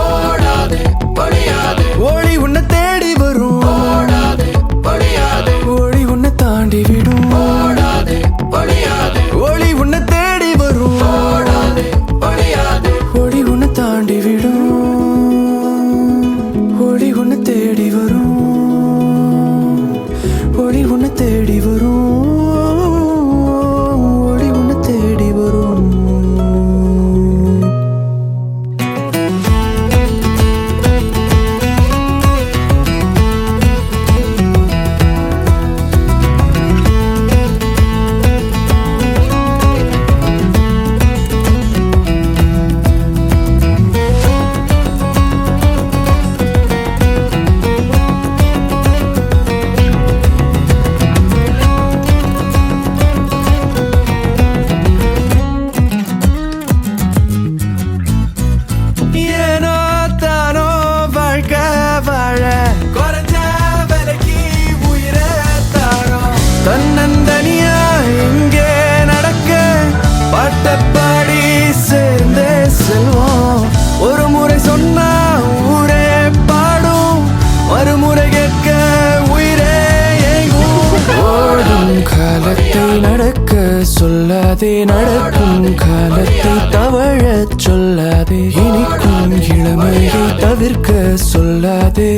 ஓடாது படியாது ஒளி உன்னை தேடி வரும் ஓடாது படியாது ஒளி உன்னை தாண்டி விடும் ஓடாது படியாது ஒளி உன்னை தேடி வரும் ஓடாது படியாது ஒளி உன்னை தாண்டி விடும் ஒளி உன்னை தேடி வரும் ஒளி உன்னை தேடி வரும் ஒளி உன்னை தேடி வரும் ஏனோ தானோ வாழ்க்கை வாழ குறைஞ்ச விலைக்கு உயிரை தாரோம் தன்னந்தனியா இங்கே நடக்க பாட்டப்பாடி சேர்ந்தே செல்வோம் ஒரு முறை சொன்னா ஊரே பாடும் மறுமுறை கேட்க உயிரே ஏங்கும் ஓடும் காலத்தை நடக்க சொல்லாதே நடக்கும் காலத்தை தவழச் சொல்லாதே இனிக்கும் இளமையை தவிர்க்க சொல்லாதே